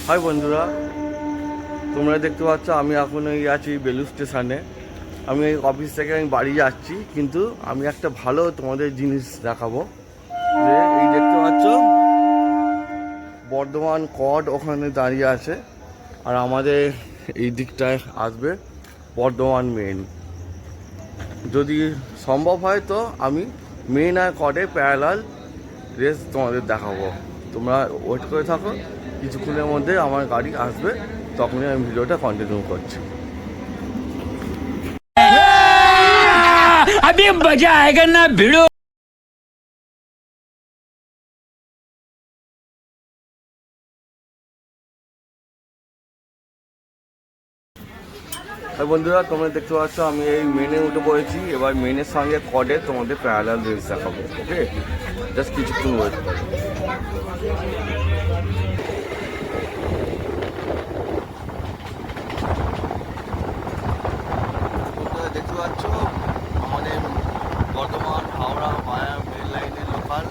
High বন্ধুরা, তোমরা দেখতে পাচ্ছ আমি এখন আছি বেলুড় স্টেশনে। আমি এই অফিস থেকে বাড়ি যাচ্ছি, কিন্তু আমি একটা ভালো তোমাদের জিনিস দেখাবো। যে এই দেখতে পাচ্ছ বর্ধমান কর্ড ওখানে দাঁড়িয়ে আছে, আর আমাদের এই দিকটায় আসবে বর্ধমান মেন। যদি সম্ভব হয় তো আমি মেন আর কর্ডে প্যারালাল রেস তোমাদের দেখাবো। তোমরা ওয়েট করে থাকো, কিছুক্ষণের মধ্যে আমার গাড়ি আসবে, তখনই আমি ভিডিওটা কন্টিনিউ করছি। अभी मजा आएगा ना भिड़ो। বন্ধুরা, তোমরা দেখতে পাচ্ছ আমি এই মেনে উঠে পড়েছি। এবার মেনের সঙ্গে কর্ডে তোমাদের প্যারালাল রেস দেখাবো। ওকে, জাস্ট কিছুক্ষণ ওয়েট করো। দেখতে পাচ্ছ আমাদের বর্ধমান হাওড়া মায়া মেন লাইনের লোকাল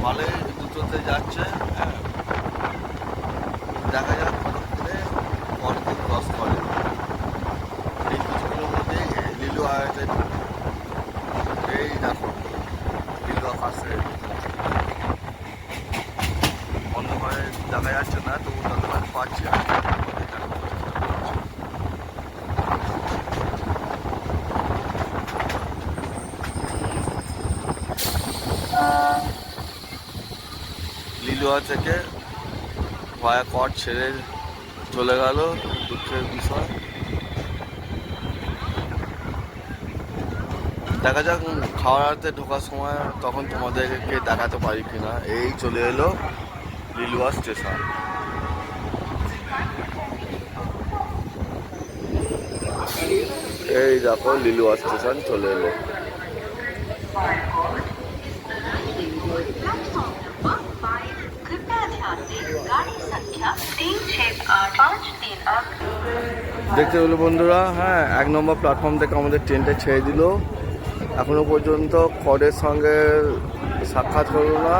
ভালোই দুটোতে যাচ্ছে। হ্যাঁ, দেখা যাক কতক্ষণে কর্ডকে ক্রস করে। এই কিছুক্ষণের মধ্যে লিলু আয়াতে এই দেখো লিলু আকাশে অন্ধকারে দেখা যাচ্ছে না, তবু ততক্ষণ পাচ্ছি। লিলুয়া থেকে ভায়া কট ছেড়ে চলে গেল, দুঃখের বিষয়। দেখা যাক খাওয়াতে ঢোকার সময় তখন তোমাদেরকে দেখাতে পারি কিনা। এই চলে এলো লিলুয়া স্টেশন। এই দেখো লিলুয়া স্টেশন চলে এলো। দেখতে পেলো বন্ধুরা, হ্যাঁ 1 নম্বর প্ল্যাটফর্ম থেকে আমাদের ট্রেনটা ছেড়ে দিল। এখনো পর্যন্ত কর্ডের সঙ্গে সাক্ষাৎ হলো না,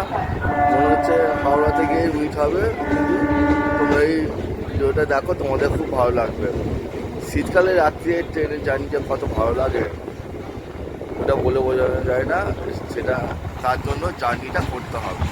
মনে হচ্ছে হাওড়া থেকে মিট হবে। কিন্তু তোমরা এই ভিডিওটা দেখো, তোমাদের খুব ভালো লাগবে। শীতকালে রাত্রে ট্রেনের জার্নিটা কত ভালো লাগে ওটা বলে বোঝানো যায় না। সেটা তার জন্য জার্নিটা করতে হবে।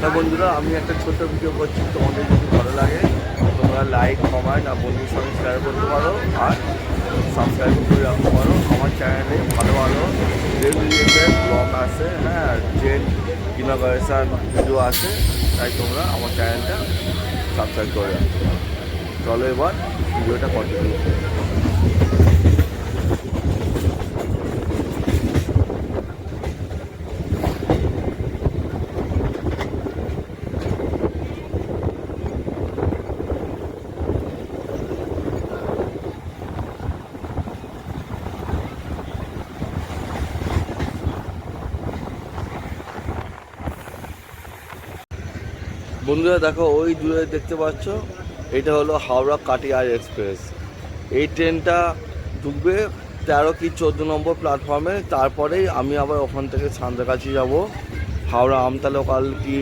হ্যাঁ বন্ধুরা, আমি একটা ছোট্ট ভিডিও করছি, তোমাদের যদি ভালো লাগে তোমরা লাইক কমেন্ট আর বন্ধুর সঙ্গে শেয়ার করতে পারো, আর সাবস্ক্রাইব করে রাখতে পারো। আমার চ্যানেলে ভালো ভালো ট্রেন রিলেটেড ব্লগ আছে, হ্যাঁ ট্রেন ইনগ্রেশন ভিডিও আছে, তাই তোমরা আমার চ্যানেলটা সাবস্ক্রাইব করে রাখতে পারো। চলো এবার ভিডিওটা কন্টিনিউ করো। বন্ধুরা দেখো, ওই দূরে দেখতে পাচ্ছ, এটা হলো হাওড়া কাটিয়ার এক্সপ্রেস। এই ট্রেনটা ঢুকবে 13 কি 14 নম্বর প্ল্যাটফর্মে। তারপরেই আমি আবার ওখান থেকে সান্তাগাছি যাব হাওড়া আমতা লোকাল কি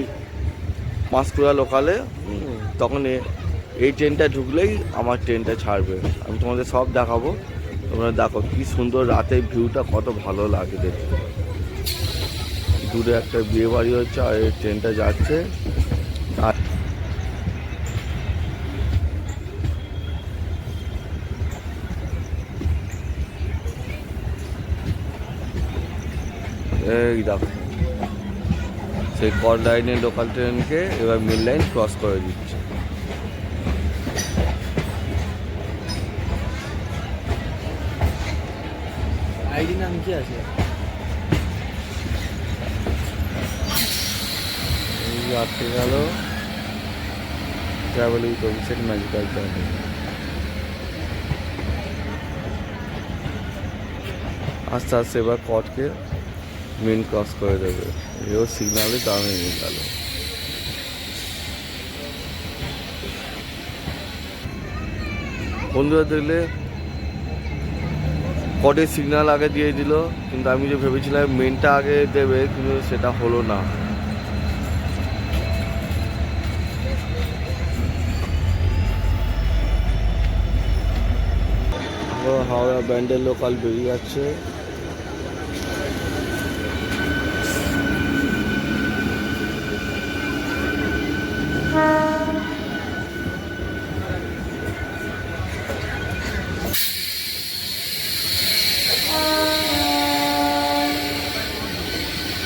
পাঁশকুড়া লোকালে। তখন এই ট্রেনটা ঢুকলেই আমার ট্রেনটা ছাড়বে। আমি তোমাদের সব দেখাবো। তোমরা দেখো কি সুন্দর রাতের ভিউটা, কত ভালো লাগে দেখতে। দূরে একটা বিয়ে বাড়ি হচ্ছে, আর এই ট্রেনটা যাচ্ছে। আর এই দেখো সেই কট লাইনে লোকাল ট্রেনকে এবার মিড লাইন ক্রস করে দিচ্ছে। আইডি নাম কি আছে? এই আটকে গেল travel with Abhishek magical journey. আস্তে আস্তে এবার কটকে মেন ক্রস করে দেবে, এও সিগনালে দাঁড়িয়ে নিয়ে গেল। বন্ধুরা দেখলে কটের সিগন্যাল আগে দিয়ে দিল, কিন্তু আমি যে ভেবেছিলাম মেনটা আগে দেবে, কিন্তু সেটা হলো না। হাওড়া ব্যান্ডেল লোকাল বেরিয়ে যাচ্ছে।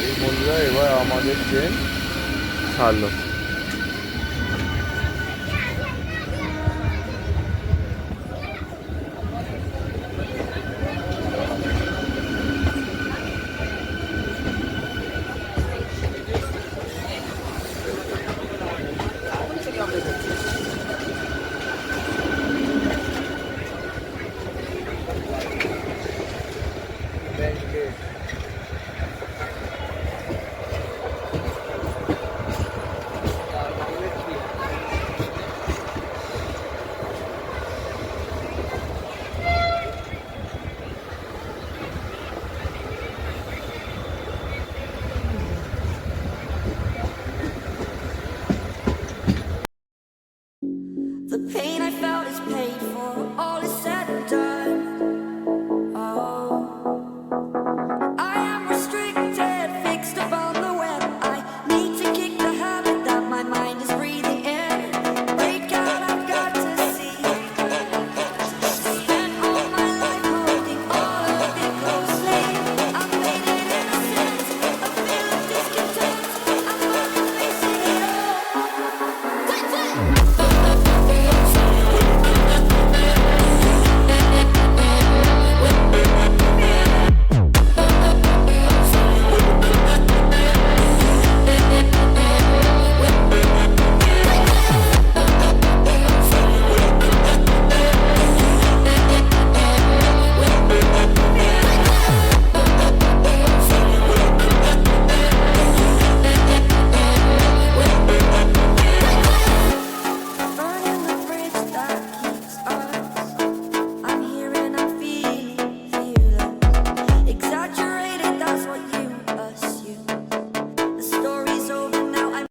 এই বন্ধুরা এবার আমাদের ট্রেন ছাড়লো। The pain I felt is pain.